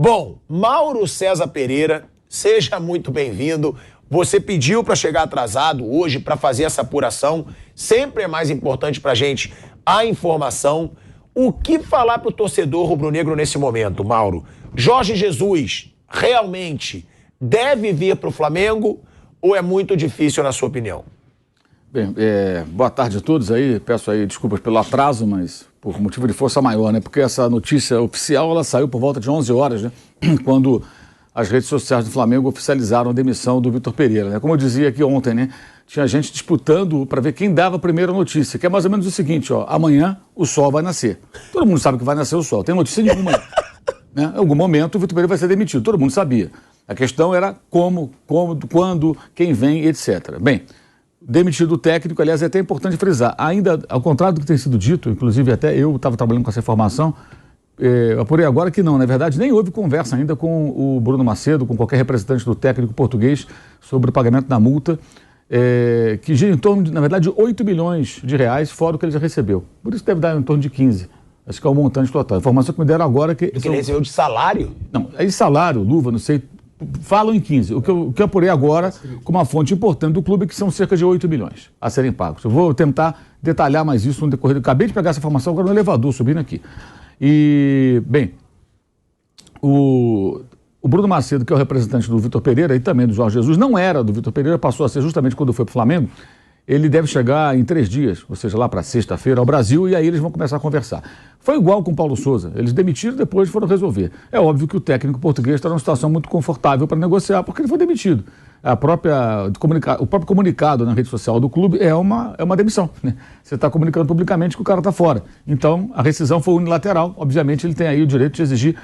Bom, Mauro César Pereira, seja muito bem-vindo. Você pediu para chegar atrasado hoje para fazer essa apuração. Sempre é mais importante para a gente a informação. O que falar para o torcedor rubro-negro nesse momento, Mauro? Jorge Jesus realmente deve vir para o Flamengo ou é muito difícil na sua opinião? Bem, boa tarde a todos aí. Peço aí desculpas pelo atraso, mas por motivo de força maior, né? Porque essa notícia oficial, ela saiu por volta de 11 horas, né? Quando as redes sociais do Flamengo oficializaram a demissão do Vitor Pereira, né? Como eu dizia aqui ontem, né? Tinha gente disputando para ver quem dava a primeira notícia, que é mais ou menos o seguinte, ó: amanhã o sol vai nascer. Todo mundo sabe que vai nascer o sol, tem notícia nenhuma, né? Em algum momento o Vitor Pereira vai ser demitido, todo mundo sabia. A questão era como, quando, quem vem, etc. Bem, demitido o técnico, aliás, é até importante frisar, ainda ao contrário do que tem sido dito, inclusive até eu estava trabalhando com essa informação, apurei agora que não, na verdade, nem houve conversa ainda com o Bruno Macedo, com qualquer representante do técnico português sobre o pagamento da multa, que gira em torno, na verdade, de 8 milhões de reais, fora o que ele já recebeu. Por isso deve dar em torno de 15. Acho que é o montante total. A informação que me deram agora é que... Do que ele recebeu de salário? Não, é de salário, luva, não sei... Falam em 15. O que eu apurei agora, com uma fonte importante do clube, que são cerca de 8 milhões a serem pagos. Eu vou tentar detalhar mais isso no decorrer do... Acabei de pegar essa informação agora no elevador, subindo aqui. E, bem, o Bruno Macedo, que é o representante do Vitor Pereira e também do Jorge Jesus, não era do Vitor Pereira, passou a ser justamente quando foi para o Flamengo. Ele deve chegar em 3 dias, ou seja, lá para sexta-feira ao Brasil, e aí eles vão começar a conversar. Foi igual com o Paulo Souza, eles demitiram e depois foram resolver. É óbvio que o técnico português está numa situação muito confortável para negociar, porque ele foi demitido. O próprio comunicado na rede social do clube é uma demissão, né? Você está comunicando publicamente que o cara está fora. Então, a rescisão foi unilateral. Obviamente, ele tem aí o direito de exigir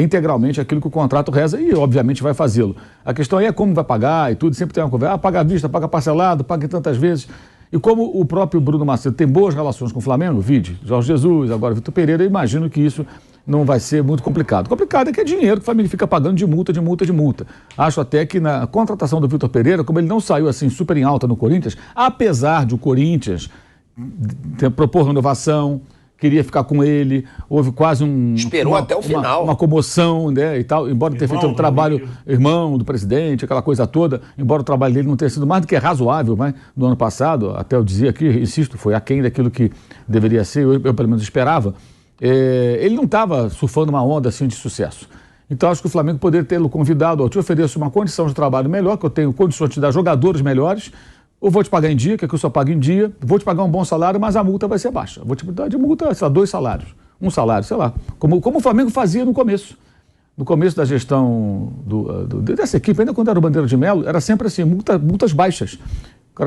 integralmente aquilo que o contrato reza e, obviamente, vai fazê-lo. A questão aí é como vai pagar e tudo. Sempre tem uma conversa. Paga à vista, paga parcelado, paga em tantas vezes. E como o próprio Bruno Macedo tem boas relações com o Flamengo, vide Jorge Jesus, agora Vitor Pereira, eu imagino que isso não vai ser muito complicado. Complicado é que é dinheiro que o Flamengo fica pagando de multa. Acho até que na contratação do Vitor Pereira, como ele não saiu assim super em alta no Corinthians, apesar de o Corinthians propor renovação, queria ficar com ele, houve quase Esperou até o final. Uma comoção, né, e tal, embora tenha feito um trabalho, irmão do presidente, aquela coisa toda, embora o trabalho dele não tenha sido mais do que razoável, mas no ano passado, até eu dizia aqui, insisto, foi aquém daquilo que deveria ser, eu pelo menos esperava, ele não estava surfando uma onda assim de sucesso. Então acho que o Flamengo poderia tê-lo convidado, eu te ofereço uma condição de trabalho melhor, que eu tenho condições de te dar jogadores melhores, ou vou te pagar em dia, que aqui eu só pago em dia, vou te pagar um bom salário, mas a multa vai ser baixa. Vou te dar de multa, sei lá, 2 salários, 1 salário, sei lá. Como o Flamengo fazia no começo. No começo da gestão dessa equipe, ainda quando era o Bandeira de Melo, era sempre assim, multas baixas.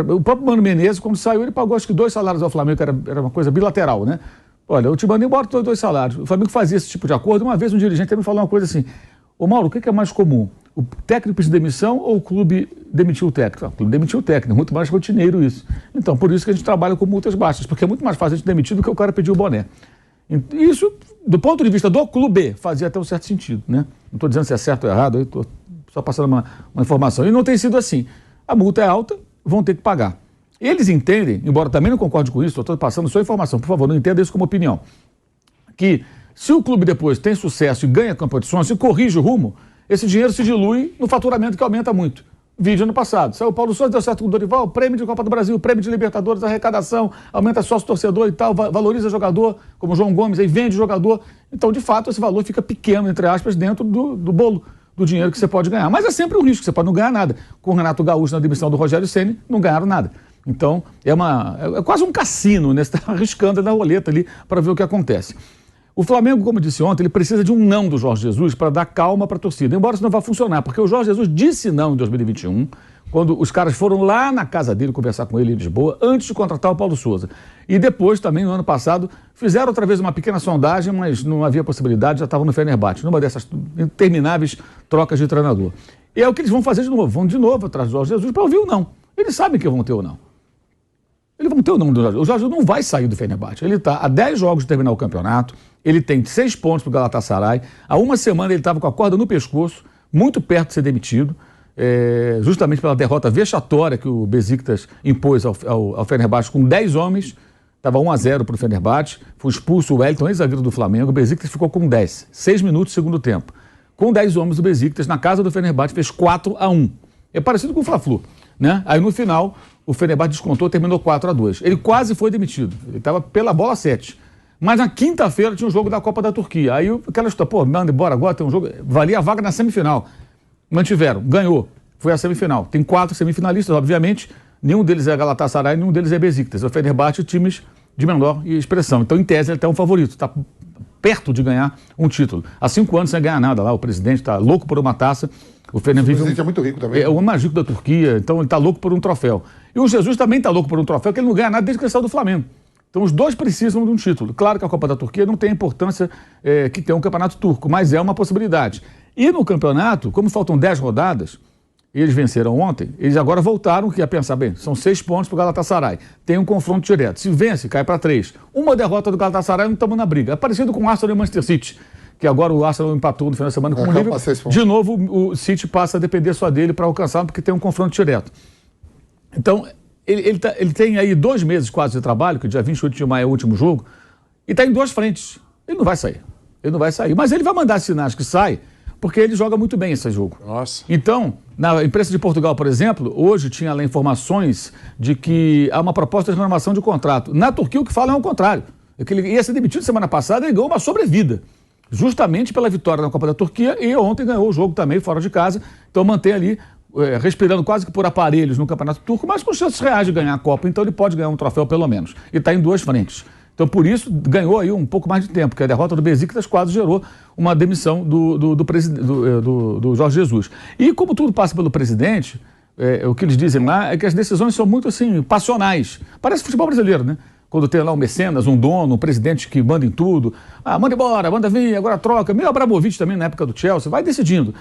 O próprio Mano Menezes, quando saiu, ele pagou acho que 2 salários ao Flamengo, que era uma coisa bilateral, né? Olha, eu te mandei embora 2 salários. O Flamengo fazia esse tipo de acordo. Uma vez um dirigente me falou uma coisa assim: ô Mauro, o que é mais comum? O técnico pedir demissão ou o clube demitir o técnico? O clube demitiu o técnico, muito mais rotineiro isso. Então, por isso que a gente trabalha com multas baixas, porque é muito mais fácil a gente demitir do que o cara pedir o boné. Isso, do ponto de vista do clube, fazia até um certo sentido, né? Não estou dizendo se é certo ou errado, eu estou só passando uma informação. E não tem sido assim. A multa é alta, vão ter que pagar. Eles entendem, embora também não concorde com isso, estou passando só informação, por favor, não entenda isso como opinião, que se o clube depois tem sucesso e ganha competições e corrige o rumo, esse dinheiro se dilui no faturamento que aumenta muito. Vídeo ano passado. Saiu o Paulo Souza, deu certo com o Dorival, prêmio de Copa do Brasil, prêmio de Libertadores, arrecadação, aumenta sócio-torcedor e tal, valoriza jogador, como o João Gomes, aí vende jogador. Então, de fato, esse valor fica pequeno, entre aspas, dentro do bolo do dinheiro que você pode ganhar. Mas é sempre um risco, você pode não ganhar nada. Com o Renato Gaúcho na demissão do Rogério Ceni, não ganharam nada. Então, é quase um cassino, né? Você está arriscando na roleta ali para ver o que acontece. O Flamengo, como eu disse ontem, ele precisa de um não do Jorge Jesus para dar calma para a torcida, embora isso não vá funcionar, porque o Jorge Jesus disse não em 2021, quando os caras foram lá na casa dele conversar com ele em Lisboa, antes de contratar o Paulo Souza. E depois, também, no ano passado, fizeram outra vez uma pequena sondagem, mas não havia possibilidade, já estavam no Fenerbahçe, numa dessas intermináveis trocas de treinador. E é o que eles vão fazer de novo, vão de novo atrás do Jorge Jesus para ouvir o não. Eles sabem que vão ter o não. Eles vão ter o não do Jorge. O Jorge não vai sair do Fenerbahçe. Ele está a 10 jogos de terminar o campeonato, ele tem 6 pontos para o Galatasaray. Há uma semana ele estava com a corda no pescoço, muito perto de ser demitido, justamente pela derrota vexatória que o Besiktas impôs ao Fenerbahçe com 10 homens. Estava 1-0 para o Fenerbahçe, foi expulso o Wellington, ex-zagueiro do Flamengo, o Besiktas ficou com 10, 6 minutos do segundo tempo. com 10 homens do Besiktas, na casa do Fenerbahçe, fez 4-1. É parecido com o Fla-Flu, né? Aí no final, o Fenerbahçe descontou, terminou 4-2. Ele quase foi demitido, ele estava pela bola 7. Mas na quinta-feira tinha um jogo da Copa da Turquia. Aí aquela história, pô, manda embora agora, tem um jogo, valia a vaga na semifinal. Mantiveram, ganhou, foi a semifinal. Tem 4 semifinalistas, obviamente, nenhum deles é Galatasaray, nenhum deles é Besiktas. O Fenerbahçe, times de menor expressão. Então, em tese, ele está um favorito, está perto de ganhar um título. Há 5 anos sem ganhar nada lá, o presidente está louco por uma taça. O presidente é muito rico também. É o mais rico da Turquia, então ele está louco por um troféu. E o Jesus também está louco por um troféu, que ele não ganha nada desde que ele saiu do Flamengo. Então os dois precisam de um título. Claro que a Copa da Turquia não tem a importância que tem um campeonato turco, mas é uma possibilidade. E no campeonato, como faltam 10 rodadas, eles venceram ontem, eles agora voltaram a pensar, bem, são 6 pontos para o Galatasaray. Tem um confronto direto. Se vence, cai para 3. Uma derrota do Galatasaray, não estamos na briga. É parecido com o Arsenal e o Manchester City, que agora o Arsenal empatou no final de semana com o Liverpool. De novo, o City passa a depender só dele para alcançar, porque tem um confronto direto. Então, ele tem aí 2 meses quase de trabalho, que dia 28 de maio é o último jogo, e está em 2 frentes. Ele não vai sair. Ele não vai sair. Mas ele vai mandar sinais que sai, porque ele joga muito bem esse jogo. Nossa. Então, na imprensa de Portugal, por exemplo, hoje tinha lá informações de que há uma proposta de renovação de contrato. Na Turquia, o que fala é o contrário. É que ele ia ser demitido semana passada e ganhou uma sobrevida. Justamente pela vitória na Copa da Turquia, e ontem ganhou o jogo também fora de casa. Então mantém ali, respirando quase que por aparelhos no Campeonato Turco, mas com chances reais de ganhar a Copa. Então ele pode ganhar um troféu pelo menos. E está em 2 frentes. Então por isso ganhou aí um pouco mais de tempo, porque a derrota do Besiktas quase gerou uma demissão do Jorge Jesus. E como tudo passa pelo presidente, o que eles dizem lá é que as decisões são muito assim, passionais. Parece futebol brasileiro, né? Quando tem lá um mecenas, um dono, um presidente que manda em tudo. Ah, manda embora, manda vir, agora troca. Meio Abramovich também na época do Chelsea, vai decidindo.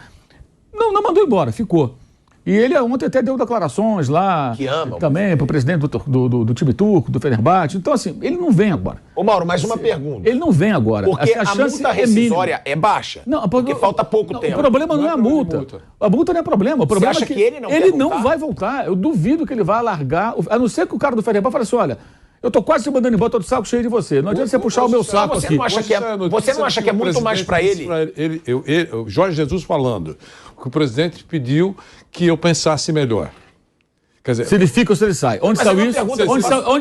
Não mandou embora, ficou. E ele ontem até deu declarações lá. Que ama. Também para o presidente do time turco, do Fenerbahçe. Então, assim, ele não vem agora. Ô, Mauro, mais uma pergunta. Ele não vem agora. Porque a multa rescisória é baixa. Não, porque falta pouco tempo. O problema não é a multa. A multa não é problema. O problema Você acha é que ele não vai voltar. Eu duvido que ele vá largar. A não ser que o cara do Fenerbahçe fale assim, olha, eu tô quase te mandando embora, tô de saco cheio de você. Não adianta você puxar o meu saco aqui. Você não acha que é muito mais para ele? O Jorge Jesus falando que o presidente pediu que eu pensasse melhor. Quer dizer, se ele fica ou se ele sai. Onde saiu isso?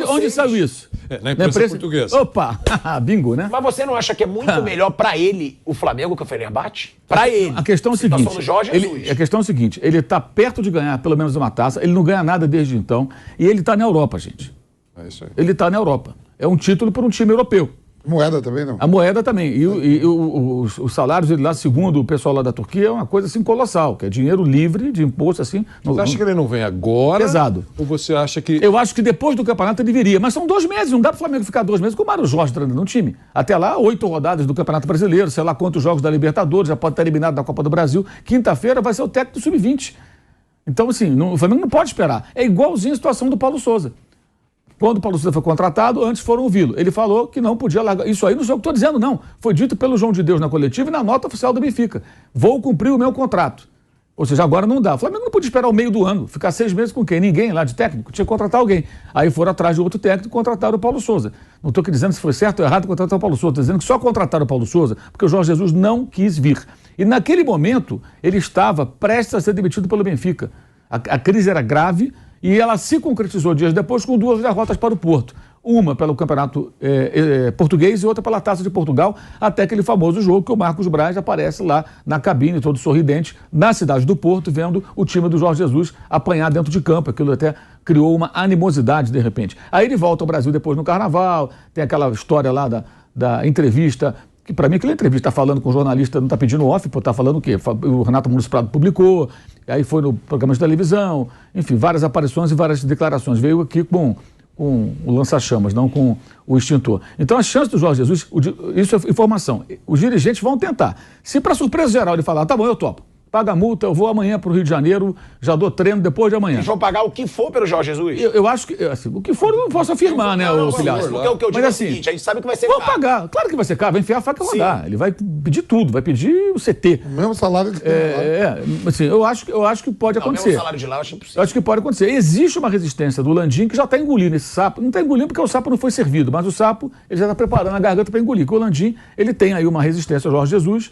Onde saiu isso? Na imprensa portuguesa. Opa! Bingo, né? Mas você não acha que é muito melhor para ele o Flamengo que o Fenerbahçe? Para ele. A questão é o seguinte. A questão é o seguinte. Ele está perto de ganhar pelo menos uma taça. Ele não ganha nada desde então. E ele está na Europa, gente. É isso aí. Ele está na Europa. É um título para um time europeu. Moeda também, não? A moeda também. E os salários dele lá, segundo o pessoal lá da Turquia, é uma coisa assim colossal, que é dinheiro livre de imposto, assim. Você acha que ele não vem agora? Pesado. Ou você acha que... Eu acho que depois do campeonato ele viria. Mas são 2 meses, não dá para o Flamengo ficar 2 meses com o Mário Jorge treinando no time. Até lá, 8 rodadas do Campeonato Brasileiro, sei lá quantos jogos da Libertadores, já pode estar eliminado da Copa do Brasil. Quinta-feira vai ser o técnico do Sub-20. Então, assim, o Flamengo não pode esperar. É igualzinho a situação do Paulo Souza. Quando o Paulo Souza foi contratado, antes foram ouvi-lo. Ele falou que não podia largar. Isso aí não sou eu que estou dizendo, não. Foi dito pelo João de Deus na coletiva e na nota oficial do Benfica. Vou cumprir o meu contrato. Ou seja, agora não dá. O Flamengo não podia esperar o meio do ano, ficar 6 meses com quem? Ninguém lá de técnico. Tinha que contratar alguém. Aí foram atrás de outro técnico e contrataram o Paulo Souza. Não estou aqui dizendo se foi certo ou errado contratar o Paulo Souza. Estou dizendo que só contrataram o Paulo Souza porque o Jorge Jesus não quis vir. E naquele momento, ele estava prestes a ser demitido pelo Benfica. A crise era grave e ela se concretizou dias depois com 2 derrotas para o Porto. Uma pelo Campeonato Português e outra pela Taça de Portugal, até aquele famoso jogo que o Marcos Braz aparece lá na cabine, todo sorridente, na cidade do Porto, vendo o time do Jorge Jesus apanhar dentro de campo. Aquilo até criou uma animosidade de repente. Aí ele volta ao Brasil depois no Carnaval, tem aquela história lá da entrevista, que para mim aquela entrevista está falando com o jornalista, não está pedindo off, está falando o quê? O Renato Muniz Prado publicou, aí foi no programa de televisão, enfim, várias aparições e várias declarações. Veio aqui com o lança-chamas, não com o extintor. Então, a chance do Jorge Jesus, isso é informação, os dirigentes vão tentar. Se para surpresa geral ele falar, tá bom, eu topo, paga a multa, eu vou amanhã para o Rio de Janeiro, já dou treino depois de amanhã. Eles vão pagar o que for pelo Jorge Jesus? Eu acho que, assim, o que for eu não posso afirmar, né, o Filhaço? Porque o que eu digo é o seguinte, a gente sabe que vai ser caro. Vão pagar, claro que vai ser caro, vai enfiar a faca e rodar. Ele vai pedir tudo, vai pedir o CT. O mesmo salário que tem assim, eu acho que pode acontecer. O mesmo salário de lá eu acho impossível. Eu acho que pode acontecer. Existe uma resistência do Landim que já está engolindo esse sapo. Não está engolindo porque o sapo não foi servido, mas o sapo ele já está preparando a garganta para engolir. Porque o Landim, ele tem aí uma resistência ao Jorge Jesus.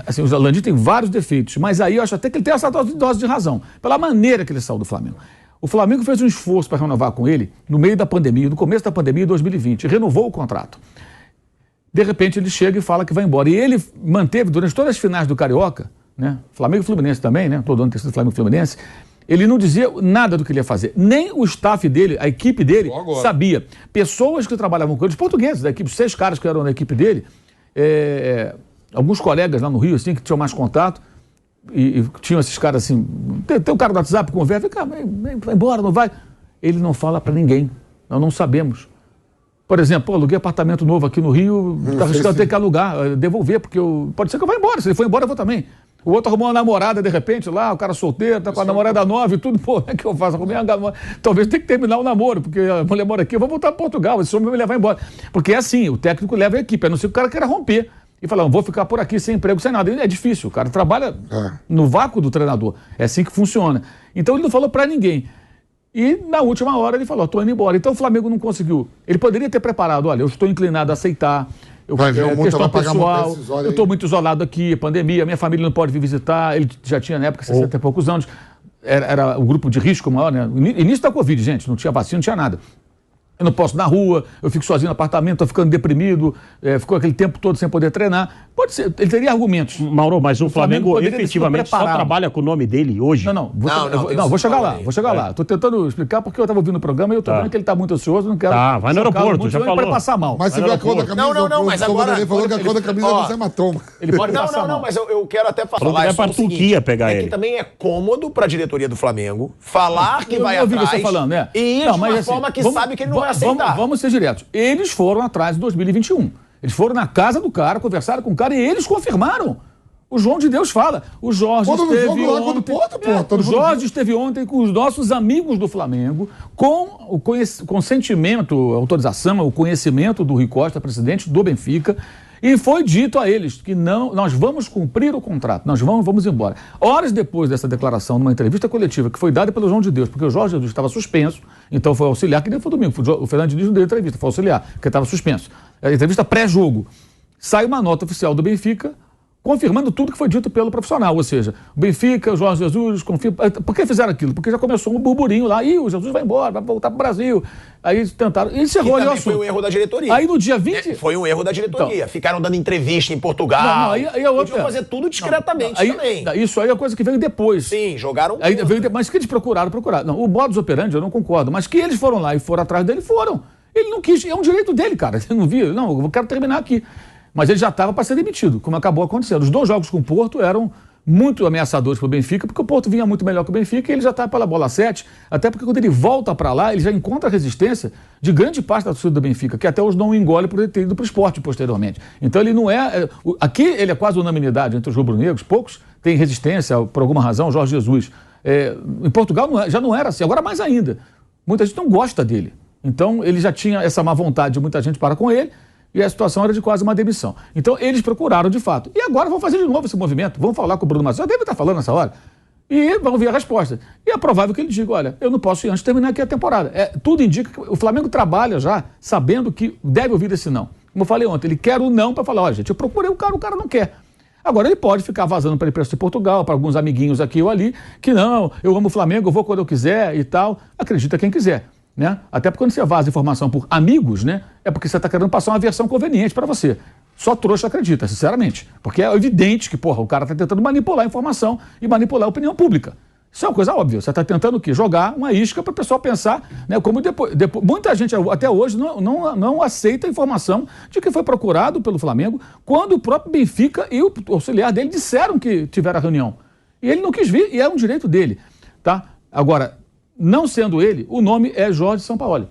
Assim, o Landim tem vários defeitos, mas aí eu acho até que ele tem essa dose de razão, pela maneira que ele saiu do Flamengo. O Flamengo fez um esforço para renovar com ele no meio da pandemia, no começo da pandemia de 2020, renovou o contrato. De repente ele chega e fala que vai embora. E ele manteve durante todas as finais do Carioca, né? Flamengo e Fluminense também, né? Todo ano tem sido Flamengo e Fluminense. Ele não dizia nada do que ele ia fazer. Nem o staff dele, a equipe dele, sabia. Pessoas que trabalhavam com ele, os portugueses da equipe, 6 caras que eram da equipe dele, alguns colegas lá no Rio, assim, que tinham mais contato, e tinham esses caras assim, tem um cara do WhatsApp, conversa, cara, vai embora, não vai. Ele não fala para ninguém, nós não sabemos. Por exemplo, aluguei apartamento novo aqui no Rio, tá arriscando ter que alugar, devolver, porque pode ser que eu vá embora, se ele for embora eu vou também. O outro arrumou uma namorada, de repente, lá, o cara solteiro, tá com a namorada nova e tudo, pô, o que eu faço? Talvez tenha que terminar o namoro, porque a mulher mora aqui, eu vou voltar para Portugal, esse homem vai me levar embora. Porque é assim, o técnico leva a equipe, a não ser que o cara queira romper. E falar, vou ficar por aqui sem emprego, sem nada. É difícil, o cara trabalha no vácuo do treinador. É assim que funciona. Então ele não falou para ninguém. E na última hora ele falou, estou indo embora. Então o Flamengo não conseguiu. Ele poderia ter preparado, olha, eu estou inclinado a aceitar. Questão pessoal, eu estou muito isolado aqui, pandemia, minha família não pode vir visitar. Ele já tinha na época 60 e poucos anos. Era o grupo de risco maior, né? Início da Covid, gente, não tinha vacina, não tinha nada. Eu não posso ir na rua, eu fico sozinho no apartamento, estou ficando deprimido, ficou aquele tempo todo sem poder treinar. Pode ser, ele teria argumentos. Mauro, mas o Flamengo efetivamente só trabalha com o nome dele hoje? Não, vou chegar lá. Estou tentando explicar porque eu estava ouvindo o programa e eu estou vendo que ele está muito ansioso, não quero... Tá, vai no aeroporto, já falou. Para passar mal. Mas você viu a cor da camisa? Não, mas agora... Ele falou que a cor da camisa é hematoma. Ele pode passar mal. Não, mas eu quero até falar... Falou que vai para a Turquia pegar ele. É que também é cômodo para a diretoria do Flamengo falar que vai atrás você falando, né? E ir de uma forma que sabe que ele não vai aceitar. Vamos ser diretos. Eles foram atrás em 2021. Eles foram na casa do cara, conversaram com o cara e eles confirmaram. O João de Deus fala. O Jorge esteve ontem. O Jorge esteve ontem com os nossos amigos do Flamengo, com o consentimento, autorização, o conhecimento do Rui Costa, presidente do Benfica, e foi dito a eles que não, nós vamos cumprir o contrato, nós vamos embora. Horas depois dessa declaração, numa entrevista coletiva que foi dada pelo João de Deus, porque o Jorge Jesus estava suspenso, então foi auxiliar, que nem foi domingo, o Fernando Diniz não deu entrevista, foi auxiliar, porque estava suspenso. A entrevista pré-jogo. Sai uma nota oficial do Benfica, confirmando tudo que foi dito pelo profissional, ou seja, o Benfica, o Jorge Jesus, confirma. Por que fizeram aquilo? Porque já começou um burburinho lá, o Jesus vai embora, vai voltar para o Brasil. Aí tentaram, e encerrou ali o assunto. Foi um erro da diretoria. Aí no dia 20... Foi um erro da diretoria. Então, ficaram dando entrevista em Portugal. Aí a outra... Podiam fazer tudo discretamente também. Isso aí é a coisa que veio depois. Sim, jogaram aí mas que eles procuraram. Não, o modus operandi eu não concordo, mas que eles foram lá e foram atrás dele, foram. Ele não quis, é um direito dele, cara. Você não viu? Não, eu quero terminar aqui. Mas ele já estava para ser demitido, como acabou acontecendo. Os 2 jogos com o Porto eram muito ameaçadores para o Benfica, porque o Porto vinha muito melhor que o Benfica e ele já estava pela bola 7, até porque quando ele volta para lá, ele já encontra a resistência de grande parte da torcida do Benfica, que até os não engole por ele ter ido para o esporte posteriormente. Então ele não é... Aqui ele é quase unanimidade entre os rubro-negros, poucos têm resistência, por alguma razão, Jorge Jesus. Em Portugal já não era assim, agora mais ainda. Muita gente não gosta dele. Então ele já tinha essa má vontade de muita gente para com ele, e a situação era de quase uma demissão. Então, eles procuraram de fato. E agora vão fazer de novo esse movimento. Vão falar com o Bruno Mazzarri, deve estar falando nessa hora. E vão ver a resposta. E é provável que ele diga, olha, eu não posso ir antes de terminar aqui a temporada. Tudo indica que o Flamengo trabalha já sabendo que deve ouvir esse não. Como eu falei ontem, ele quer o não para falar, olha, gente, eu procurei o cara não quer. Agora ele pode ficar vazando para a imprensa de Portugal, para alguns amiguinhos aqui ou ali, que não, eu amo o Flamengo, eu vou quando eu quiser e tal. Acredita quem quiser. Né? Até porque quando você vaza informação por amigos, né, é porque você está querendo passar uma versão conveniente para você. Só trouxa acredita, sinceramente. Porque é evidente que, o cara está tentando manipular a informação e manipular a opinião pública. Isso é uma coisa óbvia. Você está tentando o quê? Jogar uma isca para o pessoal pensar, né, como depois. Muita gente até hoje não aceita a informação de que foi procurado pelo Flamengo quando o próprio Benfica e o auxiliar dele disseram que tiveram a reunião. E ele não quis vir e é um direito dele. Tá? Agora, não sendo ele, o nome é Jorge Sampaoli.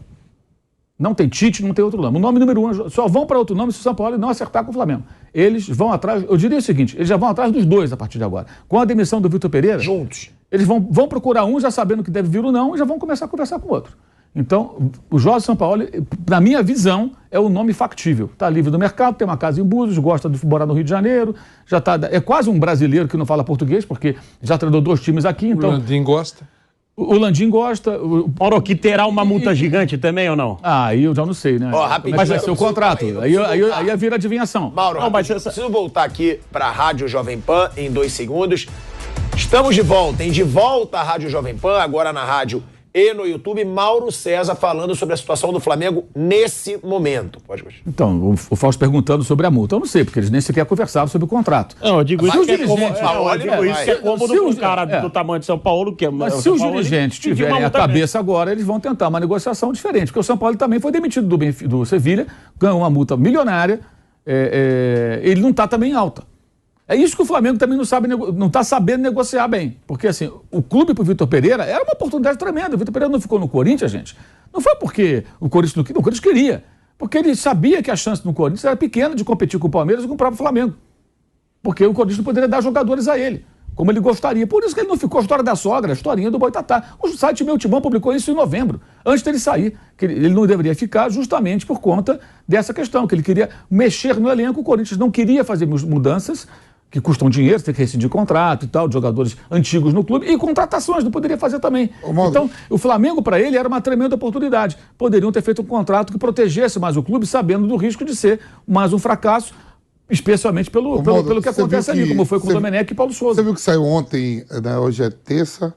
Não tem Tite, não tem outro nome. O nome número 1, só vão para outro nome se o Sampaoli não acertar com o Flamengo. Eles vão atrás, eu diria o seguinte, eles já vão atrás dos 2 a partir de agora. Com a demissão do Vitor Pereira, juntos, eles vão procurar um já sabendo que deve vir o não e já vão começar a conversar com o outro. Então, o Jorge Sampaoli, na minha visão, é o nome factível. Está livre do mercado, tem uma casa em Búzios, gosta de morar no Rio de Janeiro, é quase um brasileiro que não fala português, porque já treinou 2 times aqui. Então, o Landim gosta. O Landim gosta. Mauro, que terá uma multa gigante também ou não? Aí eu já não sei, né? Rapidinho, Mas vai ser o contrato. Aí vira adivinhação. Mauro, preciso voltar aqui para a Rádio Jovem Pan em 2 segundos. Estamos de volta, De volta à Rádio Jovem Pan, agora na rádio e no YouTube. Mauro César falando sobre a situação do Flamengo nesse momento. Pode continuar. Então, o Fausto perguntando sobre a multa. Eu não sei, porque eles nem sequer conversaram sobre o contrato. Não, eu digo isso que é cômodo se um cara do tamanho de São Paulo, que é... Mas se os dirigentes tiverem a cabeça agora, eles vão tentar uma negociação diferente, porque o São Paulo também foi demitido do Sevilha, ganhou uma multa milionária, ele não está também alta. É isso que o Flamengo também não está sabendo negociar bem. Porque, assim, o clube pro Vitor Pereira era uma oportunidade tremenda. O Vitor Pereira não ficou no Corinthians, gente. Não foi porque o Corinthians não queria. O Corinthians queria. Porque ele sabia que a chance no Corinthians era pequena de competir com o Palmeiras e com o próprio Flamengo. Porque o Corinthians não poderia dar jogadores a ele, como ele gostaria. Por isso que ele não ficou a história da sogra, a historinha do Boitatá. O site Meu Timão publicou isso em novembro, antes dele sair. Que ele não deveria ficar justamente por conta dessa questão, que ele queria mexer no elenco. O Corinthians não queria fazer mudanças que custam dinheiro, você tem que rescindir contrato e tal, de jogadores antigos no clube, e contratações, não poderia fazer também. Então, o Flamengo, para ele, era uma tremenda oportunidade. Poderiam ter feito um contrato que protegesse mais o clube, sabendo do risco de ser mais um fracasso, especialmente pelo que acontece ali, como foi com o Domenech e Paulo Souza. Você viu que saiu ontem, né, hoje é terça,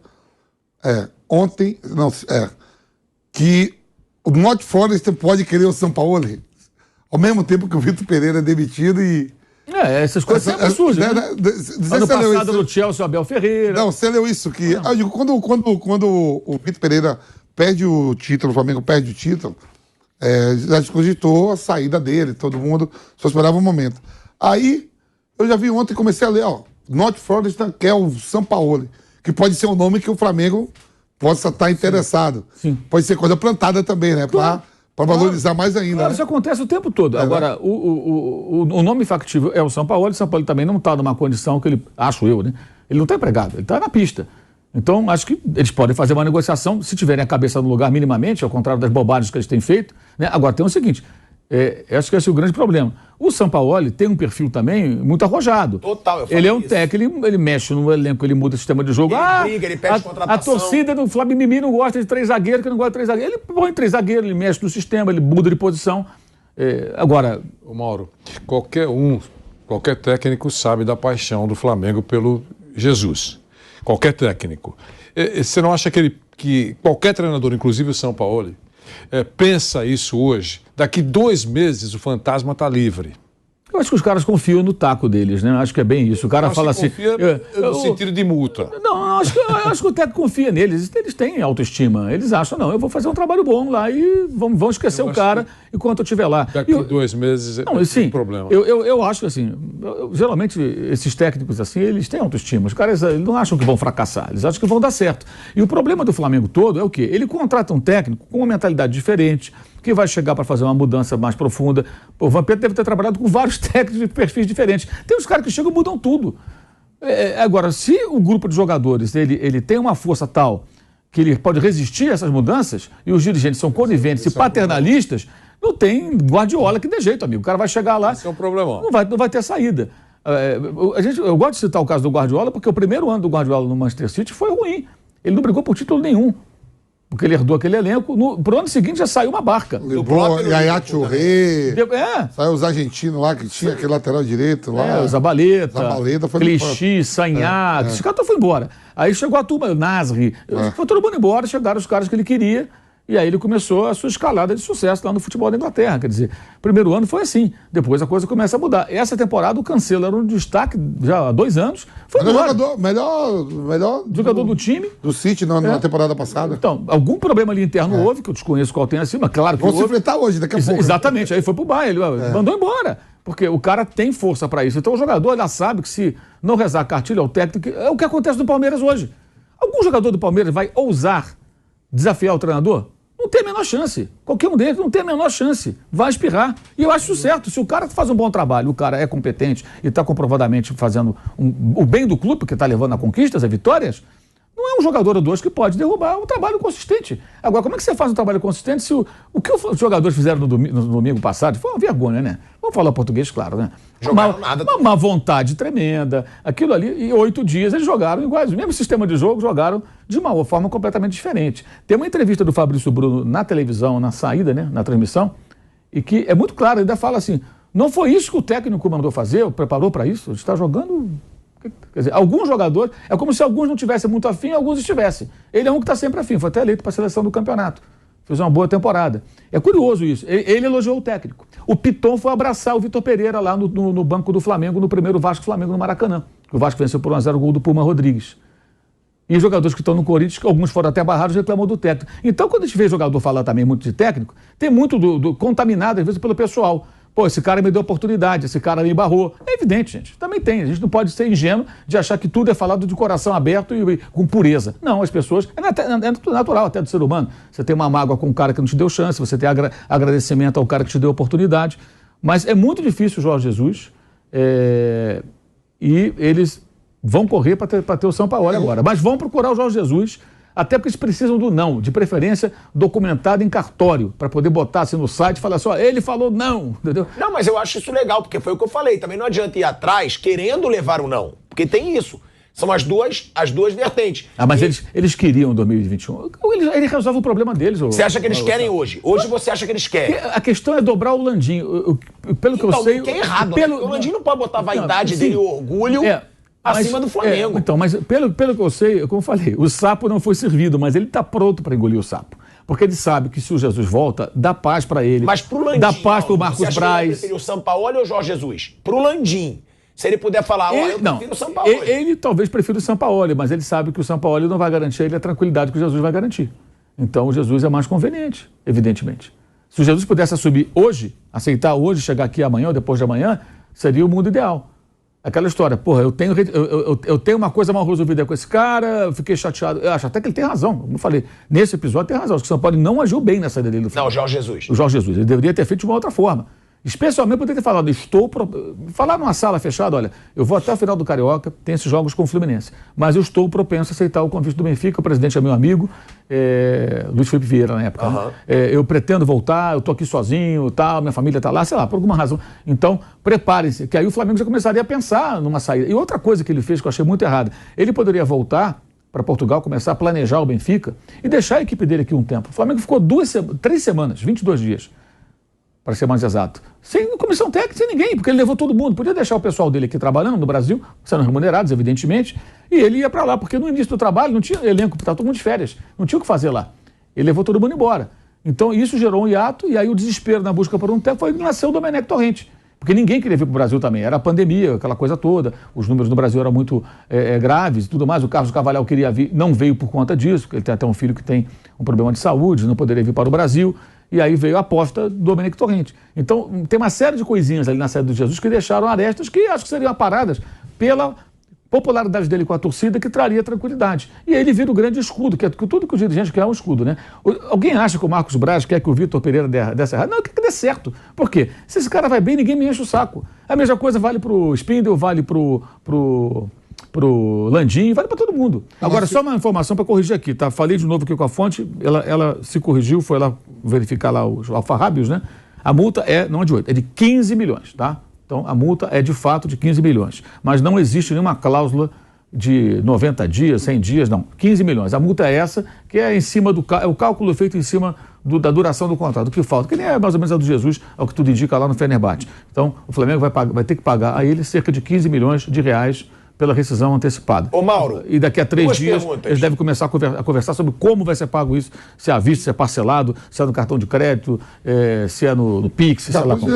que o Norte Forest pode querer o São Paulo, ao mesmo tempo que o Vitor Pereira é demitido e... essas coisas sempre surgem, né? Ano passado no Chelsea, o Abel Ferreira. Não, você leu isso, que eu digo, quando o Vitor Pereira perde o título, o Flamengo perde o título, já cogitou a saída dele, todo mundo só esperava um momento. Aí, eu já vi ontem, comecei a ler, North Forest quer o Sampaoli, que pode ser um nome que o Flamengo possa estar interessado. Sim. Pode ser coisa plantada também, né? Claro. Para valorizar mais ainda. Claro, isso acontece o tempo todo. Agora, o nome factível é o São Paulo. O São Paulo também não está numa condição que ele, acho eu, né? Ele não está empregado, ele está na pista. Então, acho que eles podem fazer uma negociação, se tiverem a cabeça no lugar minimamente, ao contrário das bobagens que eles têm feito. Né? Agora, tem o seguinte, acho que esse é o grande problema. O Sampaoli tem um perfil também muito arrojado. Total, eu falo ele é um isso. técnico, ele mexe no elenco, ele muda o sistema de jogo. Ele briga, ele pede contratação. A torcida do Flamengo Mimi não gosta de 3 zagueiros, que não gosta de 3 zagueiros. Ele põe 3 zagueiros, ele mexe no sistema, ele muda de posição. Agora... Ô Mauro, qualquer técnico sabe da paixão do Flamengo pelo Jesus. Qualquer técnico. Você não acha que qualquer treinador, inclusive o São Paulo, pensa isso hoje? Daqui 2 meses o fantasma está livre. Eu acho que os caras confiam no taco deles, né? Eu acho que é bem isso. O cara fala assim... no sentido de multa. Não, eu acho que o técnico confia neles. Eles têm autoestima. Eles acham, não, eu vou fazer um trabalho bom lá e vão esquecer o cara enquanto eu estiver lá. Daqui 2 meses é um problema. Eu acho que, assim, geralmente esses técnicos, assim, eles têm autoestima. Os caras eles não acham que vão fracassar. Eles acham que vão dar certo. E o problema do Flamengo todo é o quê? Ele contrata um técnico com uma mentalidade diferente, que vai chegar para fazer uma mudança mais profunda. O Vampeta deve ter trabalhado com vários técnicos de perfis diferentes. Tem uns caras que chegam e mudam tudo. Agora, se o grupo de jogadores ele tem uma força tal que ele pode resistir a essas mudanças, e os dirigentes são coniventes e paternalistas, não tem Guardiola que dê jeito, amigo. O cara vai chegar lá... Isso é um problema. Não vai ter saída. Eu gosto de citar o caso do Guardiola, porque o primeiro ano do Guardiola no Manchester City foi ruim. Ele não brigou por título nenhum. Porque ele herdou aquele elenco. Pro ano seguinte já saiu uma barca. Levou Yaya Touré. Saiu os argentinos lá, que tinha aquele lateral direito lá. O Zabaleta, foi Clichy, Sanhá. Esse cara foi embora. Aí chegou a turma, o Nasri. Foi todo mundo embora, chegaram os caras que ele queria. E aí ele começou a sua escalada de sucesso lá no futebol da Inglaterra. Quer dizer, primeiro ano foi assim. Depois a coisa começa a mudar. Essa temporada o Cancelo era um destaque já há 2 anos. Foi melhor jogador do time. Do City na temporada passada. Então, algum problema ali interno houve, que eu desconheço qual tem acima. Claro que vão se enfrentar hoje, daqui a pouco. Exatamente. Aí foi pro Bayern, ele mandou embora. Porque o cara tem força para isso. Então o jogador já sabe que se não rezar a cartilha ao técnico, é o que acontece no Palmeiras hoje. Algum jogador do Palmeiras vai ousar desafiar o treinador? Não tem a menor chance. Qualquer um deles não tem a menor chance. Vai espirrar. E eu acho isso certo. Se o cara faz um bom trabalho, o cara é competente e está comprovadamente fazendo o bem do clube, porque está levando a conquistas, a vitórias, não é um jogador ou dois que pode derrubar um trabalho consistente. Agora, como é que você faz um trabalho consistente se o que os jogadores fizeram no domingo passado foi uma vergonha, né? Vamos falar português, claro, né? Uma vontade tremenda, aquilo ali, e 8 dias eles jogaram iguais, o mesmo sistema de jogo, jogaram de uma forma completamente diferente. Tem uma entrevista do Fabrício Bruno na televisão, na saída, né, na transmissão, e que é muito claro, ele ainda fala assim, não foi isso que o técnico mandou fazer, preparou para isso, ele está jogando... Quer dizer, alguns jogadores, é como se alguns não tivessem muito afim, alguns estivessem. Ele é um que está sempre afim, foi até eleito para a seleção do campeonato. Fez uma boa temporada. É curioso isso. Ele elogiou o técnico. O Piton foi abraçar o Vitor Pereira lá no banco do Flamengo, no primeiro Vasco-Flamengo no Maracanã. O Vasco venceu por 1-0 o gol do Puma Rodrigues. E os jogadores que estão no Corinthians, alguns foram até barrados, reclamam do técnico. Então, quando a gente vê jogador falar também muito de técnico, tem muito do contaminado, às vezes, pelo pessoal. Pô, esse cara me deu oportunidade, esse cara me barrou. É evidente, gente. Também tem. A gente não pode ser ingênuo de achar que tudo é falado de coração aberto e com pureza. Não, as pessoas... É natural até do ser humano. Você tem uma mágoa com um cara que não te deu chance, você tem agradecimento ao cara que te deu oportunidade. Mas é muito difícil o Jorge Jesus e eles vão correr para ter o Sampaoli agora. Mas vão procurar o Jorge Jesus, até porque eles precisam do não, de preferência documentado em cartório, para poder botar assim no site e falar assim, ó, ele falou não, entendeu? Não, mas eu acho isso legal, porque foi o que eu falei. Também não adianta ir atrás querendo levar o não, porque tem isso. São as duas vertentes. Ah, mas eles queriam 2021. Ele resolve o problema deles. Você acha que eles querem hoje? Hoje você acha que eles querem? A questão é dobrar o Landim. Pelo que eu sei... Então, é errado. O Landim não pode botar a vaidade dele, o orgulho... acima do Flamengo. Então, mas pelo que eu sei, como eu falei, o sapo não foi servido, mas ele está pronto para engolir o sapo. Porque ele sabe que se o Jesus volta, dá paz para ele. Mas pro Landim, dá paz pro Marcos Braz. Você preferiu o Sampaoli ou o Jorge Jesus? Pro Landim, se ele puder falar, eu prefiro o Sampaoli. Ele talvez prefira o Sampaoli, mas ele sabe que o Sampaoli não vai garantir a ele a tranquilidade que o Jesus vai garantir. Então o Jesus é mais conveniente, evidentemente. Se o Jesus pudesse assumir hoje, aceitar hoje, chegar aqui amanhã ou depois de amanhã, seria o mundo ideal. Aquela história, porra, eu tenho uma coisa mal resolvida com esse cara, eu fiquei chateado. Eu acho até que ele tem razão, como eu falei. Nesse episódio tem razão. Acho que o São Paulo não agiu bem na saída dele do Flamengo. Não, o Jorge Jesus. O Jorge Jesus. Ele deveria ter feito de uma outra forma. Especialmente poderia ter falado, falar numa sala fechada, olha, eu vou até o final do Carioca, tem esses jogos com o Fluminense, mas eu estou propenso a aceitar o convite do Benfica, o presidente é meu amigo, Luiz Felipe Vieira na época. Uhum. Eu pretendo voltar, eu estou aqui sozinho, tal, minha família está lá, sei lá, por alguma razão. Então, preparem-se, que aí o Flamengo já começaria a pensar numa saída. E outra coisa que ele fez que eu achei muito errada, ele poderia voltar para Portugal, começar a planejar o Benfica e deixar a equipe dele aqui um tempo. O Flamengo ficou 3 semanas, 22 dias. Para ser mais exato. Sem comissão técnica, sem ninguém, porque ele levou todo mundo. Podia deixar o pessoal dele aqui trabalhando no Brasil, sendo remunerados, evidentemente, e ele ia para lá, porque no início do trabalho não tinha elenco, estava todo mundo de férias, não tinha o que fazer lá. Ele levou todo mundo embora. Então isso gerou um hiato, e aí o desespero na busca por um tempo foi que nasceu o Domenech Torrente. Porque ninguém queria vir para o Brasil também. Era a pandemia, aquela coisa toda. Os números no Brasil eram muito graves e tudo mais. O Carlos Carvalhal queria vir, não veio por conta disso, porque ele tem até um filho que tem um problema de saúde, não poderia vir para o Brasil. E aí veio a aposta do Domenech Torrente. Então, tem uma série de coisinhas ali na saída do Jesus que deixaram arestas que acho que seriam aparadas pela popularidade dele com a torcida, que traria tranquilidade. E aí ele vira o grande escudo, que é tudo que o dirigente quer é um escudo, né? Alguém acha que o Marcos Braz quer que o Vitor Pereira desse errado? Não, quer que dê certo. Por quê? Se esse cara vai bem, ninguém me enche o saco. A mesma coisa vale pro Spindle, vale pro Landim, vale para todo mundo. Agora, só uma informação para corrigir aqui, tá? Falei de novo aqui com a fonte, ela se corrigiu, foi lá verificar lá os alfarrábios, né? A multa não é de 8, é de 15 milhões, tá? Então, a multa é de fato de 15 milhões. Mas não existe nenhuma cláusula de 90 dias, 100 dias, não. 15 milhões. A multa é essa, que é em cima é o cálculo feito em cima da duração do contrato. O que falta, que nem é mais ou menos a do Jesus, é o que tudo indica lá no Fenerbahçe. Então, o Flamengo vai ter que pagar a ele cerca de 15 milhões de reais pela rescisão antecipada. Ô, Mauro, e daqui a 3 dias eles devem começar a conversar sobre como vai ser pago isso, se é à vista, se é parcelado, se é no cartão de crédito, se é no Pix, sei lá como.